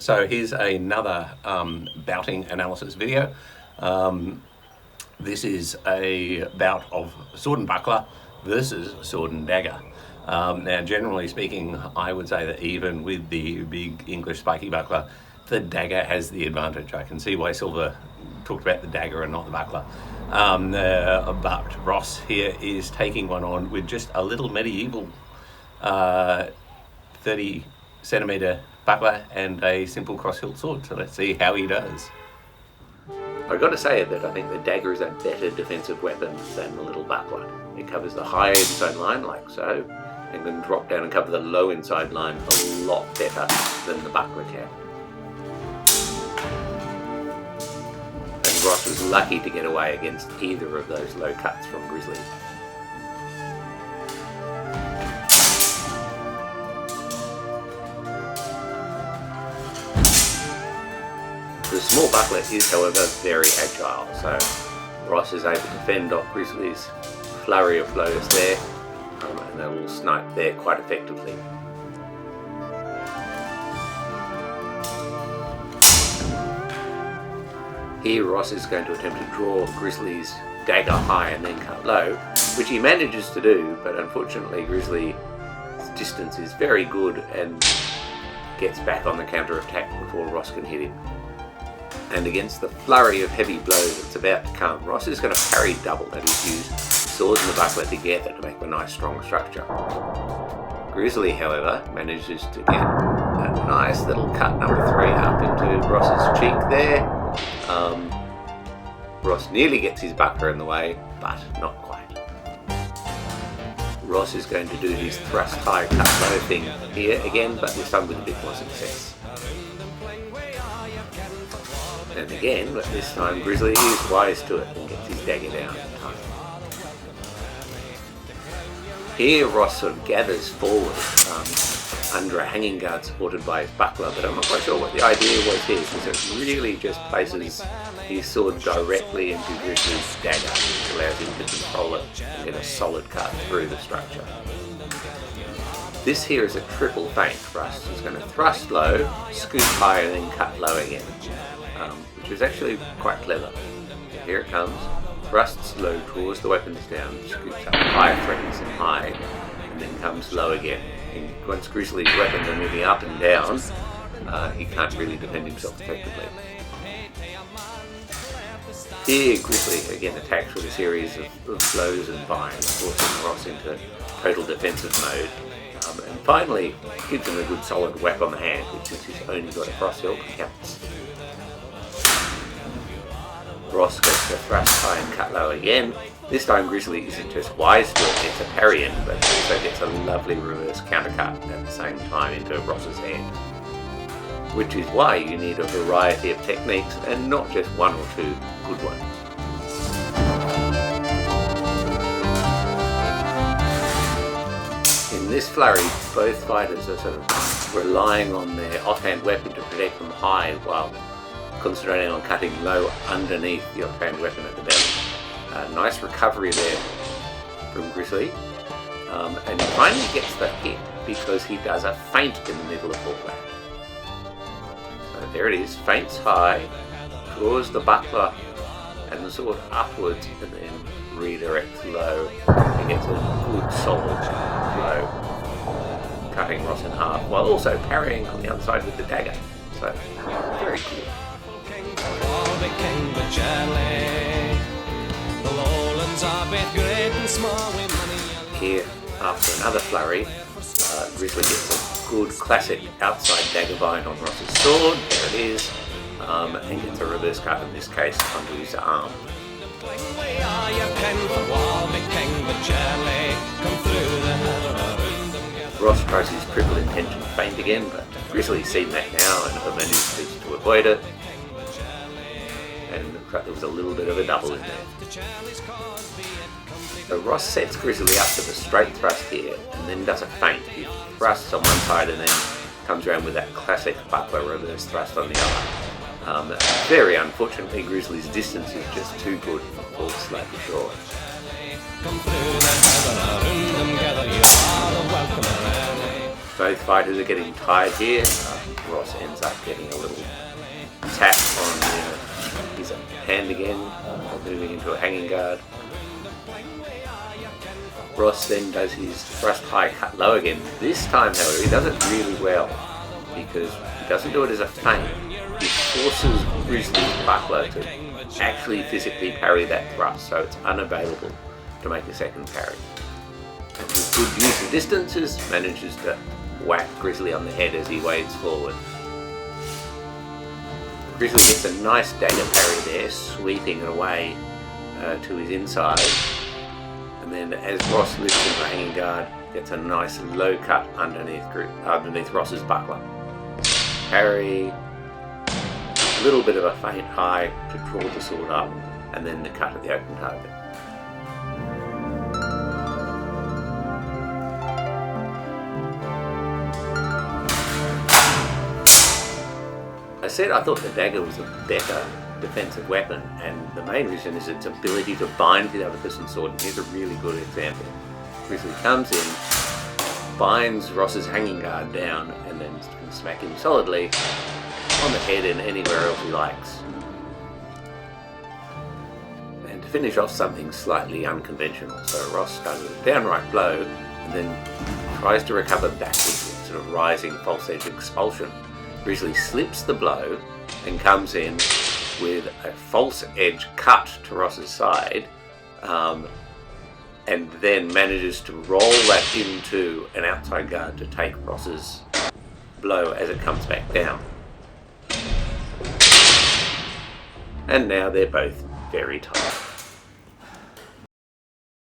So here's another bouting analysis video. This is a bout of sword and buckler versus sword and dagger. Now, generally speaking, I would say that even with the big English spiky buckler, the dagger has the advantage. I can see why Silver talked about the dagger and not the buckler. But Ross here is taking one on with just a little medieval 30 centimetre buckler and a simple cross-hilt sword. So let's see how he does. I've got to say that I think the dagger is a better defensive weapon than the little buckler. It covers the high inside line like so, and can drop down and cover the low inside line a lot better than the buckler can. And Ross was lucky to get away against either of those low cuts from Grizzly. The small buckler is, however, very agile, so Ross is able to fend off Grizzly's flurry of blows there, and they will snipe there quite effectively. Here Ross is going to attempt to draw Grizzly's dagger high and then cut low, which he manages to do, but unfortunately Grizzly's distance is very good and gets back on the counter-attack before Ross can hit him. And against the flurry of heavy blows that's about to come, Ross is going to parry double, that is, use the sword and the buckler together to make a nice strong structure. Grizzly, however, manages to get a nice little cut number 3 up into Ross's cheek there. Ross nearly gets his buckler in the way, but not quite. Ross is going to do his thrust high, cut low thing here again, but this time with a bit more success. And again, but this time Grizzly is wise to it and gets his dagger down in time. Here Ross sort of gathers forward under a hanging guard supported by his buckler, but I'm not quite sure what the idea was here, because it really just places his sword directly into Grizzly's dagger, which allows him to control it and get a solid cut through the structure. This here is a triple feint. Ross is going to thrust low, scoop high, and then cut low again. Which is actually quite clever. Here it comes, thrusts low, draws the weapons down, scoops up high, threatens them high, and then comes low again. And once Grizzly's weapons are moving up and down, he can't really defend himself effectively. Here Grizzly again attacks with a series of blows and binds, forcing Ross into total defensive mode. And finally gives him a good solid whack on the hand, which since he's only got a cross-hilt counts. Ross goes to thrust high and cut low again. This time Grizzly isn't just wise to it, gets a parry in, but also gets a lovely reverse countercut at the same time into Ross's hand. Which is why you need a variety of techniques and not just one or two good ones. In this flurry, both fighters are sort of relying on their offhand weapon to protect them high while concentrating on cutting low underneath the offhand weapon at the belly. Nice recovery there from Grizzly, and he finally gets the hit because he does a feint in the middle of fullback. So there it is, feints high, draws the buckler and the sword upwards, and then redirects low and gets a good solid blow, cutting Ross in half while also parrying on the other side with the dagger. So very cool. Here, after another flurry, Grizzly gets a good classic outside dagger bind on Ross's sword, there it is, and gets a reverse cut in this case onto his arm. Ross tries his triple intention feint again, but Grizzly's seen that now and manages to avoid it. And there was a little bit of a double in there. So Ross sets Grizzly up with a straight thrust here and then does a feint. He thrusts on one side and then comes around with that classic buckler reverse thrust on the other. Very unfortunately, Grizzly's distance is just too good and falls slightly short. Both fighters are getting tired here. Ross ends up getting a little tap on his hand again, moving into a hanging guard. Ross then does his thrust high, cut low again. This time, however, he does it really well because he doesn't do it as a feint. He forces Grizzly's buckler to actually physically parry that thrust, so it's unavailable to make a second parry. And with good use of distances, manages to whack Grizzly on the head as he wades forward. Grizzly gets a nice dagger parry there, sweeping it away to his inside. And then as Ross lifts into a hanging guard, gets a nice low cut underneath Ross's buckler. Parry, a little bit of a feint high to draw the sword up, and then the cut at the open target. I said I thought the dagger was a better defensive weapon, and the main reason is its ability to bind the other person's sword, and here's a really good example. Grizzly comes in, binds Ross's hanging guard down, and then can smack him solidly on the head and anywhere else he likes. And to finish off something slightly unconventional, so Ross does a downright blow and then tries to recover backwards with sort of rising false edge expulsion. Grizzly slips the blow and comes in with a false edge cut to Ross's side, and then manages to roll that into an outside guard to take Ross's blow as it comes back down. And now they're both very tired.